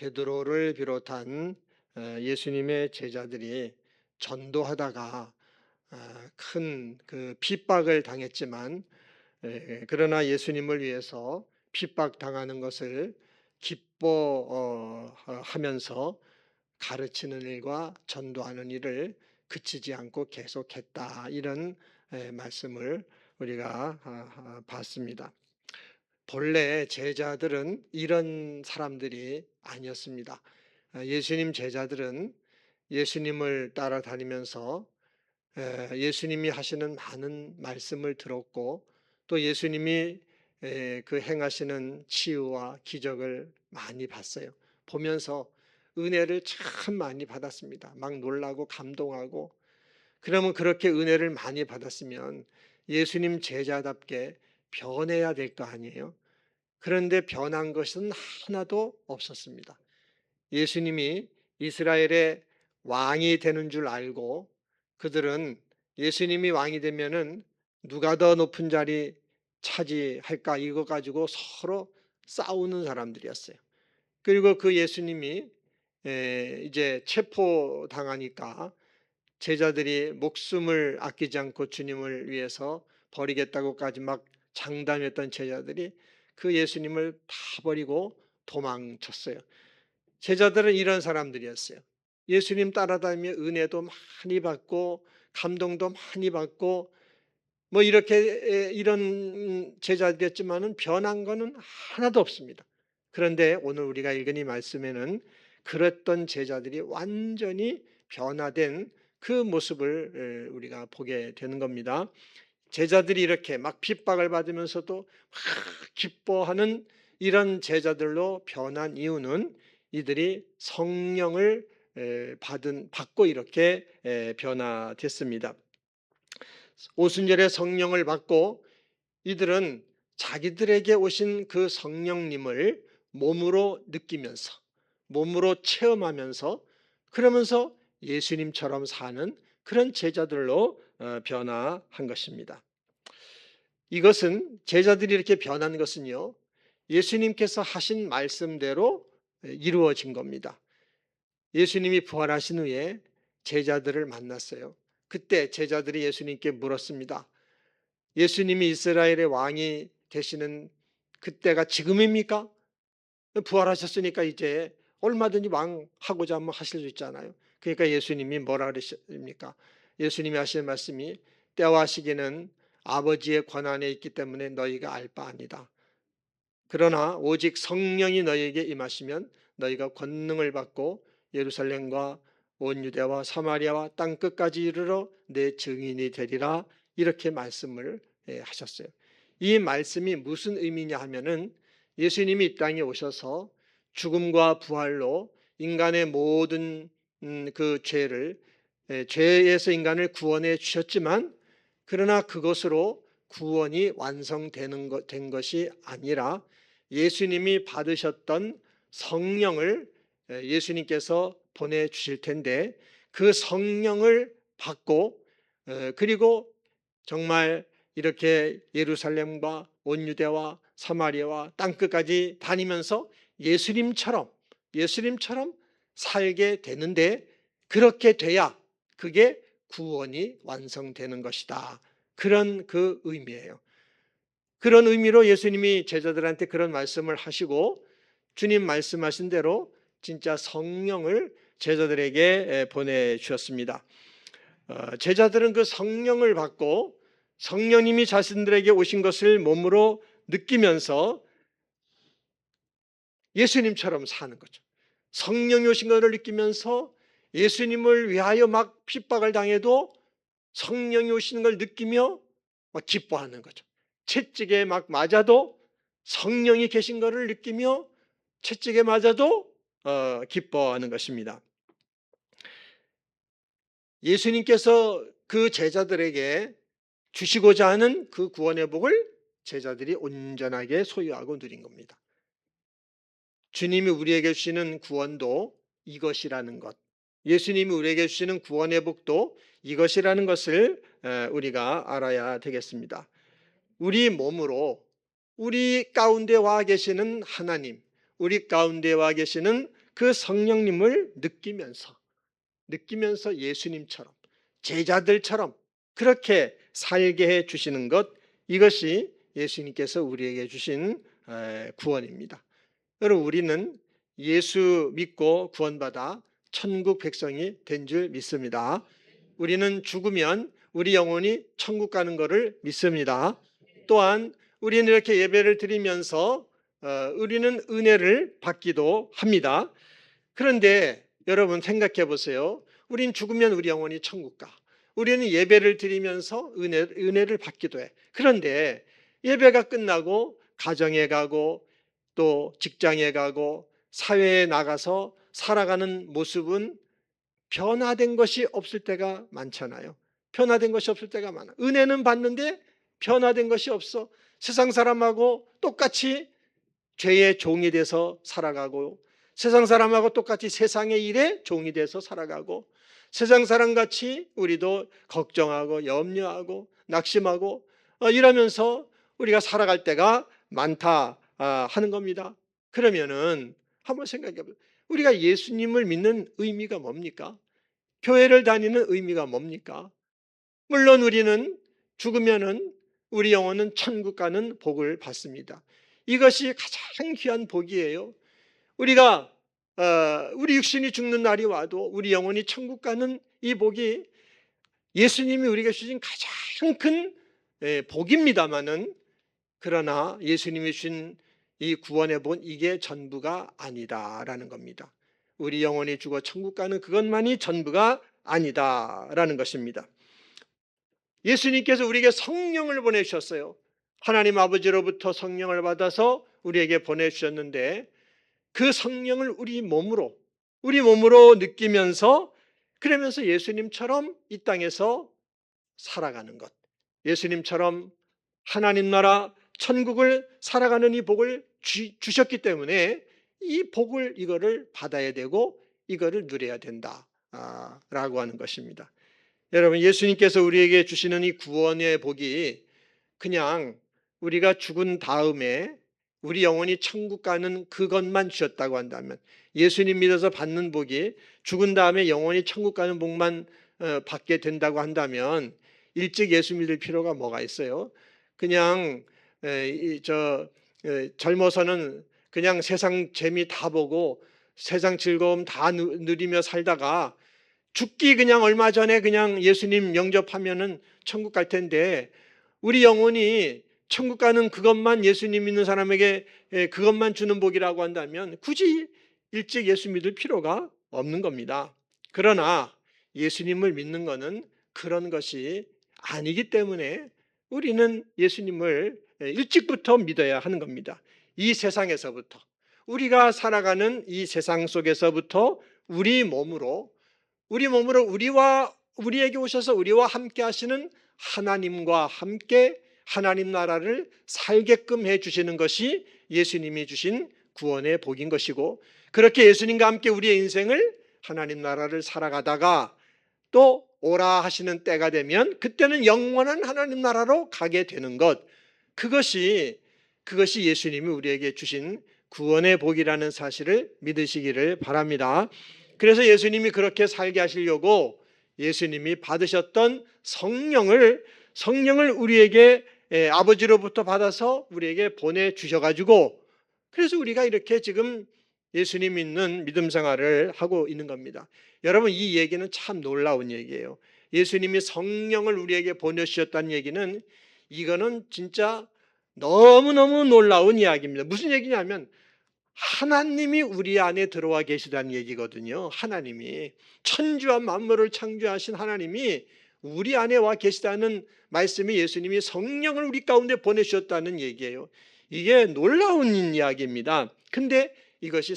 베드로를 비롯한 예수님의 제자들이 전도하다가 큰 그 핍박을 당했지만, 그러나 예수님을 위해서 핍박당하는 것을 기뻐하면서 가르치는 일과 전도하는 일을 그치지 않고 계속했다, 이런 말씀을 우리가 봤습니다. 본래 제자들은 이런 사람들이 아니었습니다. 예수님 제자들은 예수님을 따라다니면서 예수님이 하시는 많은 말씀을 들었고, 또 예수님이 그 행하시는 치유와 기적을 많이 봤어요. 보면서 은혜를 참 많이 받았습니다. 막 놀라고 감동하고. 그러면 그렇게 은혜를 많이 받았으면 예수님 제자답게 변해야 될 거 아니에요. 그런데 변한 것은 하나도 없었습니다. 예수님이 이스라엘의 왕이 되는 줄 알고, 그들은 예수님이 왕이 되면은 누가 더 높은 자리 차지할까, 이거 가지고 서로 싸우는 사람들이었어요. 그리고 그 예수님이 이제 체포당하니까 제자들이 목숨을 아끼지 않고 주님을 위해서 버리겠다고까지 막 장담했던 제자들이 그 예수님을 다 버리고 도망쳤어요. 제자들은 이런 사람들이었어요. 예수님 따라다니며 은혜도 많이 받고 감동도 많이 받고 뭐 이렇게 이런 제자들이었지만은 변한 거는 하나도 없습니다. 그런데 오늘 우리가 읽은 이 말씀에는 그랬던 제자들이 완전히 변화된 그 모습을 우리가 보게 되는 겁니다. 제자들이 이렇게 막 핍박을 받으면서도 막 기뻐하는 이런 제자들로 변한 이유는 이들이 성령을 받고 이렇게 변화됐습니다. 오순절에 성령을 받고 이들은 자기들에게 오신 그 성령님을 몸으로 느끼면서, 몸으로 체험하면서, 그러면서 예수님처럼 사는 그런 제자들로 변화한 것입니다. 이것은 제자들이 이렇게 변한 것은요, 예수님께서 하신 말씀대로 이루어진 겁니다. 예수님이 부활하신 후에 제자들을 만났어요. 그때 제자들이 예수님께 물었습니다. 예수님이 이스라엘의 왕이 되시는 그때가 지금입니까? 부활하셨으니까 이제 얼마든지 왕하고자 하면 하실 수 있잖아요. 그러니까 예수님이 뭐라 그러십니까? 예수님이 하시는 말씀이 때와 시기는 아버지의 권한에 있기 때문에 너희가 알 바 아니다. 그러나 오직 성령이 너희에게 임하시면 너희가 권능을 받고 예루살렘과 온 유대와 사마리아와 땅 끝까지 이르러 내 증인이 되리라, 이렇게 말씀을 하셨어요. 이 말씀이 무슨 의미냐 하면은 예수님이 이 땅에 오셔서 죽음과 부활로 인간의 모든 그 죄에서 인간을 구원해 주셨지만, 그러나 그것으로 구원이 된 것이 아니라 예수님이 받으셨던 성령을 예수님께서 보내주실 텐데, 그 성령을 받고 그리고 정말 이렇게 예루살렘과 온 유대와 사마리아와 땅끝까지 다니면서 예수님처럼 살게 되는데, 그렇게 돼야 그게 구원이 완성되는 것이다, 그런 그 의미예요. 그런 의미로 예수님이 제자들한테 그런 말씀을 하시고, 주님 말씀하신 대로 진짜 성령을 제자들에게 보내주셨습니다. 제자들은 그 성령을 받고 성령님이 자신들에게 오신 것을 몸으로 느끼면서 예수님처럼 사는 거죠. 성령이 오신 것을 느끼면서 예수님을 위하여 막 핍박을 당해도 성령이 오시는 걸 느끼며 막 기뻐하는 거죠. 채찍에 막 맞아도 성령이 계신 것을 느끼며 채찍에 맞아도 기뻐하는 것입니다. 예수님께서 그 제자들에게 주시고자 하는 그 구원의 복을 제자들이 온전하게 소유하고 누린 겁니다. 주님이 우리에게 주시는 구원도 이것이라는 것, 예수님이 우리에게 주시는 구원의 복도 이것이라는 것을 우리가 알아야 되겠습니다. 우리 몸으로 우리 가운데 와 계시는 하나님, 우리 가운데 와 계시는 그 성령님을 느끼면서 예수님처럼 제자들처럼 그렇게 살게 해 주시는 것, 이것이 예수님께서 우리에게 주신 구원입니다. 여러분, 우리는 예수 믿고 구원받아 천국 백성이 된 줄 믿습니다. 우리는 죽으면 우리 영혼이 천국 가는 것을 믿습니다. 또한 우리는 이렇게 예배를 드리면서 우리는 은혜를 받기도 합니다. 그런데 여러분 생각해 보세요. 우린 죽으면 우리 영혼이 천국 가. 우리는 예배를 드리면서 은혜를 받기도 해. 그런데 예배가 끝나고 가정에 가고 또 직장에 가고 사회에 나가서 살아가는 모습은 변화된 것이 없을 때가 많잖아요. 변화된 것이 없을 때가 많아. 은혜는 받는데 변화된 것이 없어. 세상 사람하고 똑같이 죄의 종이 돼서 살아가고, 세상 사람하고 똑같이 세상의 일에 종이 돼서 살아가고, 세상 사람같이 우리도 걱정하고 염려하고 낙심하고 이러면서 우리가 살아갈 때가 많다 하는 겁니다. 그러면은 한번 생각해 보세요. 우리가 예수님을 믿는 의미가 뭡니까? 교회를 다니는 의미가 뭡니까? 물론 우리는 죽으면은 우리 영혼은 천국 가는 복을 받습니다. 이것이 가장 귀한 복이에요. 우리가 우리 육신이 죽는 날이 와도 우리 영혼이 천국 가는 이 복이 예수님이 우리에게 주신 가장 큰 복입니다마는, 그러나 예수님이 주신 이 구원의 본 이게 전부가 아니다라는 겁니다. 우리 영혼이 죽어 천국 가는 그것만이 전부가 아니다라는 것입니다. 예수님께서 우리에게 성령을 보내주셨어요. 하나님 아버지로부터 성령을 받아서 우리에게 보내주셨는데, 그 성령을 우리 몸으로 느끼면서, 그러면서 예수님처럼 이 땅에서 살아가는 것, 예수님처럼 하나님 나라 천국을 살아가는 이 복을 주셨기 때문에 이 복을, 이거를 받아야 되고 이거를 누려야 된다 라고 하는 것입니다. 여러분, 예수님께서 우리에게 주시는 이 구원의 복이 그냥 우리가 죽은 다음에 우리 영혼이 천국 가는 그것만 주셨다고 한다면, 예수님 믿어서 받는 복이 죽은 다음에 영혼이 천국 가는 복만 받게 된다고 한다면 일찍 예수 믿을 필요가 뭐가 있어요? 그냥 젊어서는 그냥 세상 재미 다 보고 세상 즐거움 다 누리며 살다가 죽기 그냥 얼마 전에 그냥 예수님 영접하면은 천국 갈 텐데, 우리 영혼이 천국 가는 그것만, 예수님 믿는 사람에게 그것만 주는 복이라고 한다면 굳이 일찍 예수 믿을 필요가 없는 겁니다. 그러나 예수님을 믿는 것은 그런 것이 아니기 때문에 우리는 예수님을 일찍부터 믿어야 하는 겁니다. 이 세상에서부터, 우리가 살아가는 이 세상 속에서부터 우리 몸으로 우리에게 오셔서 우리와 함께 하시는 하나님과 함께 하나님 나라를 살게끔 해주시는 것이 예수님이 주신 구원의 복인 것이고, 그렇게 예수님과 함께 우리의 인생을 하나님 나라를 살아가다가 또 오라 하시는 때가 되면 그때는 영원한 하나님 나라로 가게 되는 것, 그것이 예수님이 우리에게 주신 구원의 복이라는 사실을 믿으시기를 바랍니다. 그래서 예수님이 그렇게 살게 하시려고 예수님이 받으셨던 성령을 우리에게 아버지로부터 받아서 우리에게 보내주셔가지고, 그래서 우리가 이렇게 지금 예수님 믿는 믿음 생활을 하고 있는 겁니다. 여러분, 이 얘기는 참 놀라운 얘기예요. 예수님이 성령을 우리에게 보내주셨다는 얘기는, 이거는 진짜 너무너무 놀라운 이야기입니다. 무슨 얘기냐면 하나님이 우리 안에 들어와 계시다는 얘기거든요. 하나님이, 천지와 만물을 창조하신 하나님이 우리 안에 와 계시다는 말씀이, 예수님이 성령을 우리 가운데 보내주셨다는 얘기예요. 이게 놀라운 이야기입니다. 근데 이것이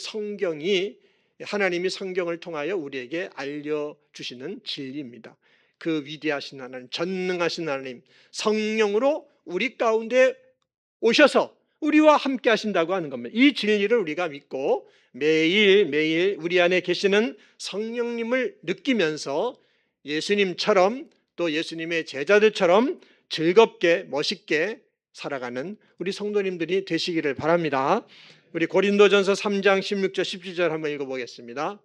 하나님이 성경을 통하여 우리에게 알려주시는 진리입니다. 그 위대하신 하나님, 전능하신 하나님, 성령으로 우리 가운데 오셔서 우리와 함께 하신다고 하는 겁니다. 이 진리를 우리가 믿고 매일 우리 안에 계시는 성령님을 느끼면서 예수님처럼, 또 예수님의 제자들처럼 즐겁게 멋있게 살아가는 우리 성도님들이 되시기를 바랍니다. 우리 고린도전서 3장 16절 17절 한번 읽어보겠습니다.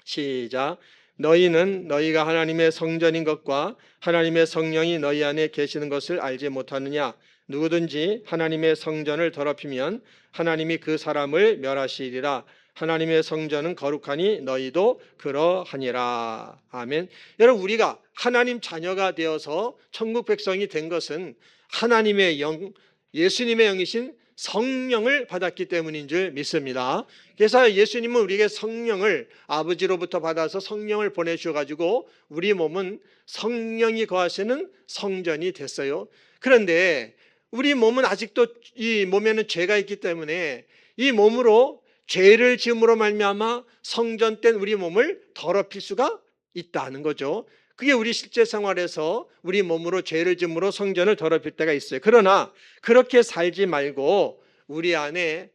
시작. 너희는 너희가 하나님의 성전인 것과 하나님의 성령이 너희 안에 계시는 것을 알지 못하느냐? 누구든지 하나님의 성전을 더럽히면 하나님이 그 사람을 멸하시리라. 하나님의 성전은 거룩하니 너희도 그러하니라. 아멘. 여러분, 우리가 하나님 자녀가 되어서 천국 백성이 된 것은 하나님의 영, 예수님의 영이신 성령을 받았기 때문인 줄 믿습니다. 그래서 예수님은 우리에게 성령을 아버지로부터 받아서 성령을 보내주셔가지고 우리 몸은 성령이 거하시는 성전이 됐어요. 그런데 우리 몸은 아직도 이 몸에는 죄가 있기 때문에 이 몸으로 죄를 지음으로 말미암아 성전된 우리 몸을 더럽힐 수가 있다는 거죠. 그게 우리 실제 생활에서 우리 몸으로 죄를 지음으로 성전을 더럽힐 때가 있어요. 그러나 그렇게 살지 말고 우리 안에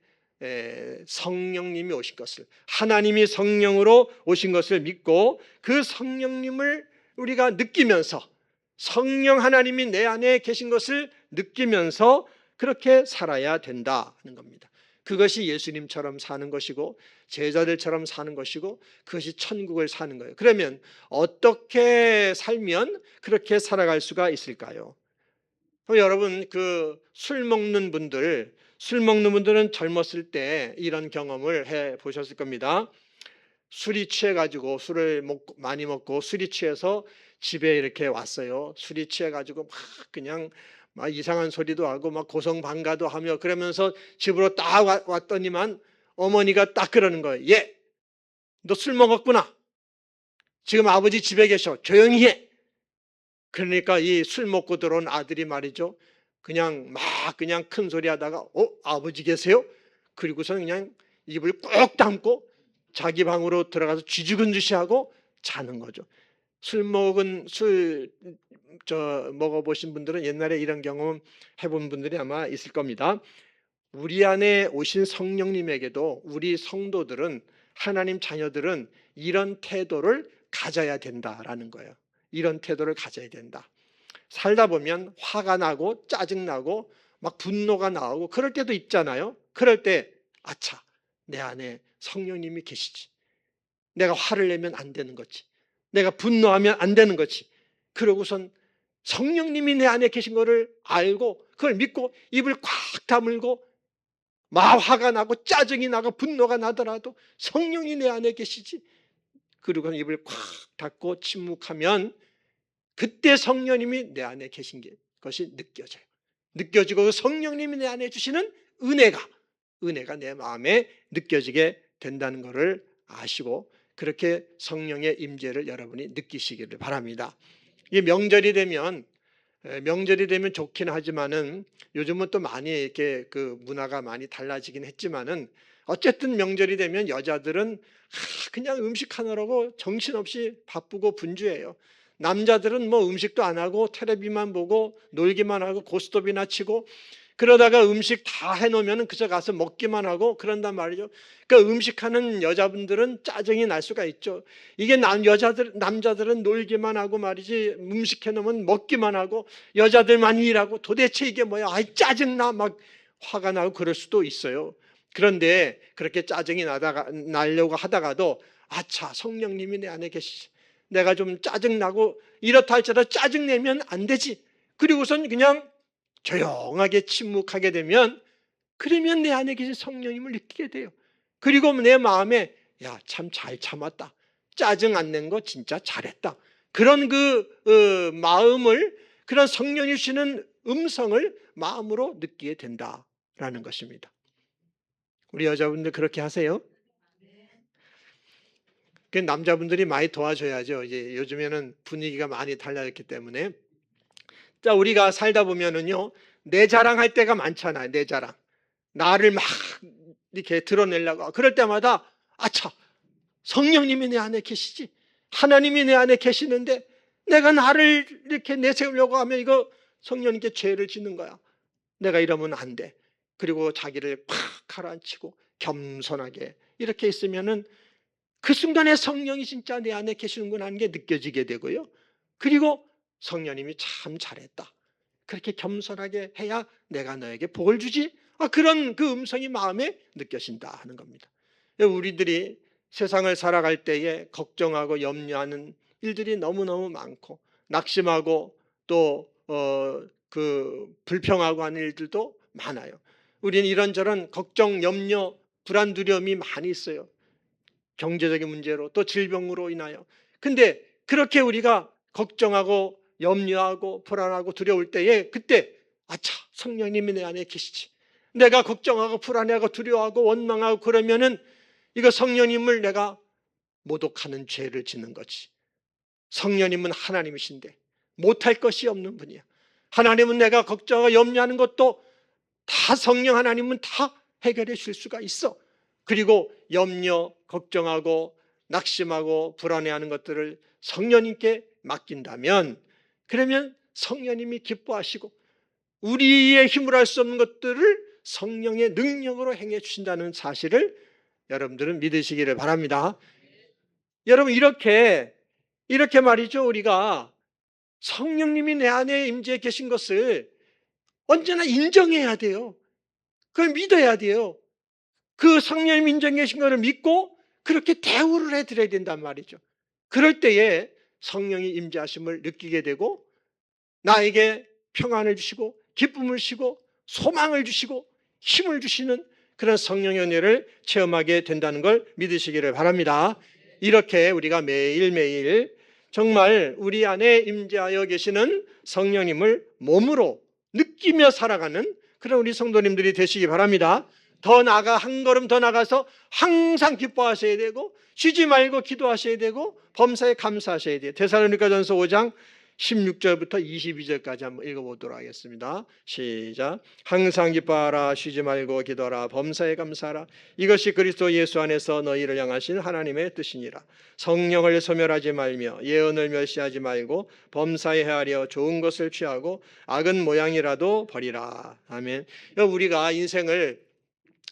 성령님이 오신 것을, 하나님이 성령으로 오신 것을 믿고 그 성령님을 우리가 느끼면서, 성령 하나님이 내 안에 계신 것을 느끼면서 그렇게 살아야 된다는 겁니다. 그것이 예수님처럼 사는 것이고 제자들처럼 사는 것이고 그것이 천국을 사는 거예요. 그러면 어떻게 살면 그렇게 살아갈 수가 있을까요? 여러분, 술 먹는 분들은 젊었을 때 이런 경험을 해 보셨을 겁니다. 술이 취해가지고 술을 많이 먹고 술이 취해서 집에 이렇게 왔어요. 술이 취해가지고 막 그냥 막 이상한 소리도 하고 막 고성방가도 하며 그러면서 집으로 딱 왔더니만 어머니가 딱 그러는 거예요. 얘, 너 술 먹었구나. 지금 아버지 집에 계셔. 조용히 해. 그러니까 이 술 먹고 들어온 아들이 말이죠. 그냥 큰 소리 하다가 아버지 계세요? 그리고서는 그냥 입을 꾹 다물고 자기 방으로 들어가서 쥐죽은 듯이 하고 자는 거죠. 술 먹어보신 분들은 옛날에 이런 경험 해본 분들이 아마 있을 겁니다. 우리 안에 오신 성령님에게도 우리 성도들은, 하나님 자녀들은 이런 태도를 가져야 된다라는 거예요. 이런 태도를 가져야 된다. 살다 보면 화가 나고 짜증나고 막 분노가 나오고 그럴 때도 있잖아요. 그럴 때 아차, 내 안에 성령님이 계시지. 내가 화를 내면 안 되는 거지. 내가 분노하면 안 되는 거지. 그러고선 성령님이 내 안에 계신 거를 알고 그걸 믿고 입을 꽉 다물고 막 화가 나고 짜증이 나고 분노가 나더라도 성령이 내 안에 계시지. 그리고 입을 꽉 닫고 침묵하면 그때 성령님이 내 안에 계신 것이 느껴져요. 느껴지고 성령님이 내 안에 주시는 은혜가 내 마음에 느껴지게 된다는 것을 아시고 그렇게 성령의 임재를 여러분이 느끼시기를 바랍니다. 이 명절이 되면 좋긴 하지만은 요즘은 또 많이 이렇게 그 문화가 많이 달라지긴 했지만은 어쨌든 명절이 되면 여자들은 그냥 음식 하느라고 정신없이 바쁘고 분주해요. 남자들은 뭐 음식도 안 하고 텔레비만 보고 놀기만 하고 고스톱이나 치고 그러다가 음식 다 해놓으면 그저 가서 먹기만 하고 그런단 말이죠. 그러니까 음식하는 여자분들은 짜증이 날 수가 있죠. 이게 남자들은 놀기만 하고 말이지 음식 해놓으면 먹기만 하고 여자들만 일하고 도대체 이게 뭐야? 아이 짜증나 막 화가 나고 그럴 수도 있어요. 그런데 그렇게 짜증이 나려고 하다가도 아차 성령님이 내 안에 계시지. 내가 좀 짜증나고 이렇다 할지라도 짜증내면 안 되지. 그리고선 그냥 조용하게 침묵하게 되면 그러면 내 안에 계신 성령님을 느끼게 돼요. 그리고 내 마음에 야, 참 잘 참았다. 짜증 안 낸 거 진짜 잘했다. 그런 마음을 그런 성령이 주시는 음성을 마음으로 느끼게 된다라는 것입니다. 우리 여자분들 그렇게 하세요? 그 남자분들이 많이 도와줘야죠. 이제 요즘에는 분위기가 많이 달라졌기 때문에. 자, 우리가 살다 보면은요, 내 자랑할 때가 많잖아요. 내 자랑. 나를 막 이렇게 드러내려고. 그럴 때마다, 아차, 성령님이 내 안에 계시지. 하나님이 내 안에 계시는데, 내가 나를 이렇게 내세우려고 하면 이거 성령님께 죄를 짓는 거야. 내가 이러면 안 돼. 그리고 자기를 팍 가라앉히고 겸손하게 이렇게 있으면은 그 순간에 성령이 진짜 내 안에 계시는구나 하는 게 느껴지게 되고요. 그리고 성령님이 참 잘했다. 그렇게 겸손하게 해야 내가 너에게 복을 주지. 그런 그 음성이 마음에 느껴진다 하는 겁니다. 우리들이 세상을 살아갈 때에 걱정하고 염려하는 일들이 너무너무 많고 낙심하고 또 불평하고 하는 일들도 많아요. 우리는 이런저런 걱정, 염려, 불안, 두려움이 많이 있어요. 경제적인 문제로 또 질병으로 인하여. 근데 그렇게 우리가 걱정하고 염려하고 불안하고 두려울 때에 그때 아차, 성령님이 내 안에 계시지. 내가 걱정하고 불안해하고 두려워하고 원망하고 그러면은 이거 성령님을 내가 모독하는 죄를 짓는 거지. 성령님은 하나님이신데 못할 것이 없는 분이야. 하나님은 내가 걱정하고 염려하는 것도 다 성령 하나님은 다 해결해 줄 수가 있어. 그리고 염려, 걱정하고 낙심하고 불안해하는 것들을 성령님께 맡긴다면 그러면 성령님이 기뻐하시고 우리의 힘으로 할 수 없는 것들을 성령의 능력으로 행해 주신다는 사실을 여러분들은 믿으시기를 바랍니다. 여러분 이렇게 말이죠. 우리가 성령님이 내 안에 임재해 계신 것을 언제나 인정해야 돼요. 그걸 믿어야 돼요. 그 성령님 인정해 계신 것을 믿고 그렇게 대우를 해드려야 된단 말이죠. 그럴 때에 성령이 임재하심을 느끼게 되고 나에게 평안을 주시고 기쁨을 주시고 소망을 주시고 힘을 주시는 그런 성령의 은혜를 체험하게 된다는 걸 믿으시기를 바랍니다. 이렇게 우리가 매일매일 정말 우리 안에 임재하여 계시는 성령님을 몸으로 느끼며 살아가는 그런 우리 성도님들이 되시기 바랍니다. 더 나아가 한 걸음 더 나가서 항상 기뻐하셔야 되고 쉬지 말고 기도하셔야 되고 범사에 감사하셔야 돼요. 데살로니가전서 5장 16절부터 22절까지 한번 읽어보도록 하겠습니다. 시작. 항상 기뻐하라, 쉬지 말고 기도하라, 범사에 감사하라. 이것이 그리스도 예수 안에서 너희를 향하신 하나님의 뜻이니라. 성령을 소멸하지 말며 예언을 멸시하지 말고 범사에 헤아려 좋은 것을 취하고 악은 모양이라도 버리라. 아멘. 우리가 인생을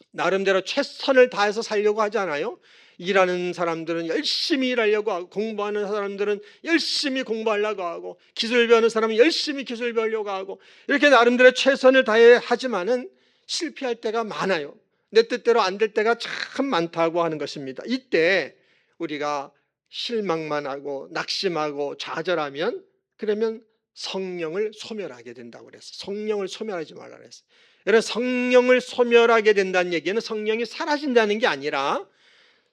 나름대로 최선을 다해서 살려고 하잖아요. 일하는 사람들은 열심히 일하려고 하고 공부하는 사람들은 열심히 공부하려고 하고 기술 배우는 사람은 열심히 기술 배우려고 하고 이렇게 나름대로 최선을 다해 하지만은 실패할 때가 많아요. 내 뜻대로 안 될 때가 참 많다고 하는 것입니다. 이때 우리가 실망만 하고 낙심하고 좌절하면 그러면 성령을 소멸하게 된다고 그랬어요. 성령을 소멸하지 말라 그랬어요. 여러분 성령을 소멸하게 된다는 얘기는 성령이 사라진다는 게 아니라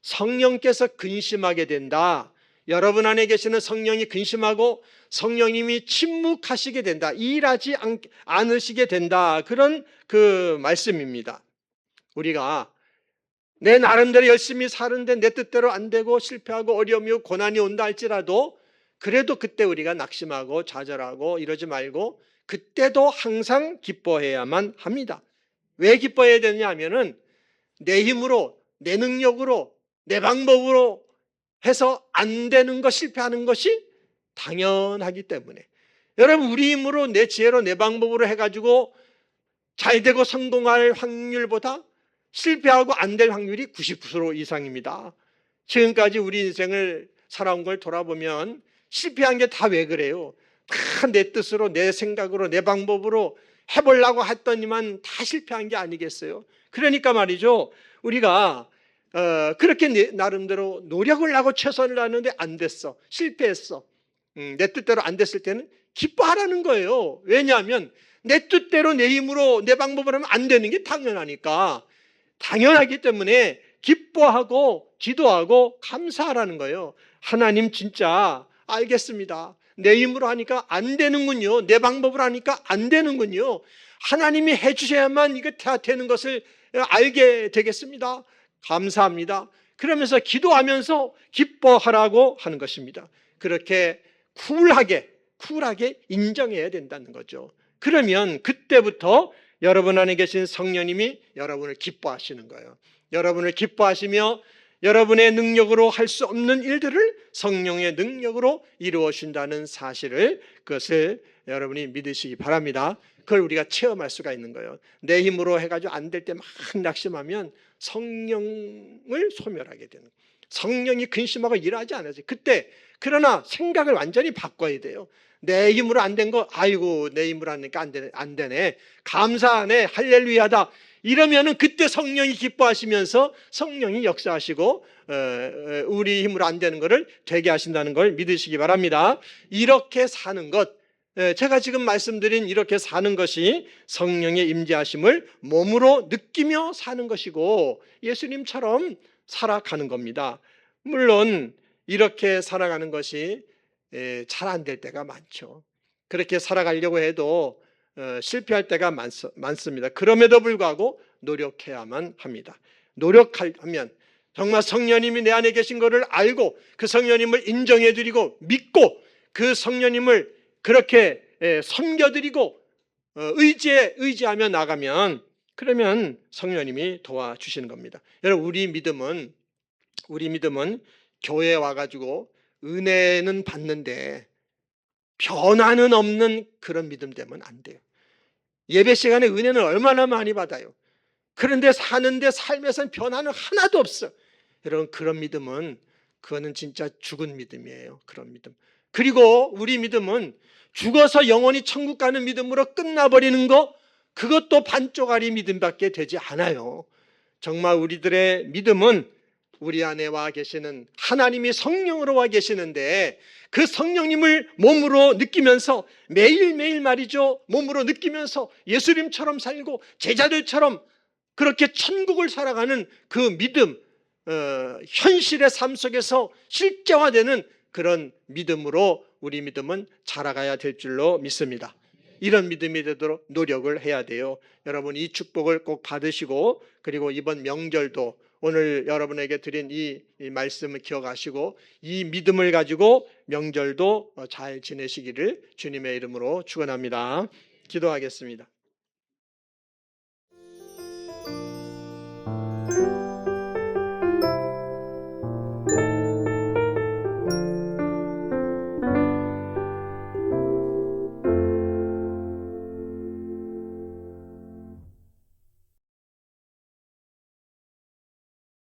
성령께서 근심하게 된다. 여러분 안에 계시는 성령이 근심하고 성령님이 침묵하시게 된다. 일하지 않으시게 된다. 그런 그 말씀입니다. 우리가 내 나름대로 열심히 사는데 내 뜻대로 안 되고 실패하고 어려움이 고난이 온다 할지라도 그래도 그때 우리가 낙심하고 좌절하고 이러지 말고 그때도 항상 기뻐해야만 합니다. 왜 기뻐해야 되느냐 하면은 내 힘으로 내 능력으로 내 방법으로 해서 안 되는 것, 실패하는 것이 당연하기 때문에 여러분 우리 힘으로 내 지혜로 내 방법으로 해가지고 잘 되고 성공할 확률보다 실패하고 안 될 확률이 90% 이상입니다. 지금까지 우리 인생을 살아온 걸 돌아보면 실패한 게 다 왜 그래요? 다 내 뜻으로 내 생각으로 내 방법으로 해보려고 했더니만 다 실패한 게 아니겠어요? 그러니까 말이죠. 우리가 그렇게 나름대로 노력을 하고 최선을 다하는데 안 됐어. 실패했어. 내 뜻대로 안 됐을 때는 기뻐하라는 거예요. 왜냐하면 내 뜻대로 내 힘으로 내 방법으로 하면 안 되는 게 당연하니까. 당연하기 때문에 기뻐하고 기도하고 감사하라는 거예요. 하나님 진짜 알겠습니다. 내 힘으로 하니까 안 되는군요. 내 방법으로 하니까 안 되는군요. 하나님이 해주셔야만 이게 다 되는 것을 알게 되겠습니다. 감사합니다. 그러면서 기도하면서 기뻐하라고 하는 것입니다. 그렇게 쿨하게 인정해야 된다는 거죠. 그러면 그때부터 여러분 안에 계신 성령님이 여러분을 기뻐하시는 거예요. 여러분을 기뻐하시며 여러분의 능력으로 할 수 없는 일들을 성령의 능력으로 이루어 준다는 사실을 그것을 여러분이 믿으시기 바랍니다. 그걸 우리가 체험할 수가 있는 거예요. 내 힘으로 해가지고 안 될 때 막 낙심하면 성령을 소멸하게 되는 거예요. 성령이 근심하고 일하지 않았어요. 그때 그러나 생각을 완전히 바꿔야 돼요. 내 힘으로 안 된 거, 아이고 내 힘으로 하니까 안 되네. 감사하네. 할렐루야다. 이러면은 그때 성령이 기뻐하시면서 성령이 역사하시고 우리 힘으로 안 되는 것을 되게 하신다는 걸 믿으시기 바랍니다. 이렇게 사는 것, 제가 지금 말씀드린 이렇게 사는 것이 성령의 임재하심을 몸으로 느끼며 사는 것이고 예수님처럼 살아가는 겁니다. 물론 이렇게 살아가는 것이 잘 안 될 때가 많죠. 그렇게 살아가려고 해도 실패할 때가 많습니다. 그럼에도 불구하고 노력해야만 합니다. 노력하면 정말 성령님이 내 안에 계신 것을 알고 그 성령님을 인정해드리고 믿고 그 성령님을 그렇게 섬겨드리고 의지하며 나가면 그러면 성령님이 도와주시는 겁니다. 여러분 우리 믿음은 교회에 와가지고 은혜는 받는데 변화는 없는 그런 믿음 되면 안 돼요. 예배 시간에 은혜는 얼마나 많이 받아요. 그런데 사는데 삶에서는 변화는 하나도 없어. 여러분 그런 믿음은 그거는 진짜 죽은 믿음이에요. 그런 믿음. 그리고 우리 믿음은 죽어서 영원히 천국 가는 믿음으로 끝나버리는 거, 그것도 반쪽짜리 믿음밖에 되지 않아요. 정말 우리들의 믿음은 우리 안에 와 계시는 하나님이 성령으로 와 계시는데 그 성령님을 몸으로 느끼면서 매일매일 말이죠, 몸으로 느끼면서 예수님처럼 살고 제자들처럼 그렇게 천국을 살아가는 그 믿음, 현실의 삶 속에서 실제화되는 그런 믿음으로 우리 믿음은 자라가야 될 줄로 믿습니다. 이런 믿음이 되도록 노력을 해야 돼요. 여러분 이 축복을 꼭 받으시고, 그리고 이번 명절도 오늘 여러분에게 드린 이 말씀을 기억하시고 이 믿음을 가지고 명절도 잘 지내시기를 주님의 이름으로 축원합니다. 기도하겠습니다.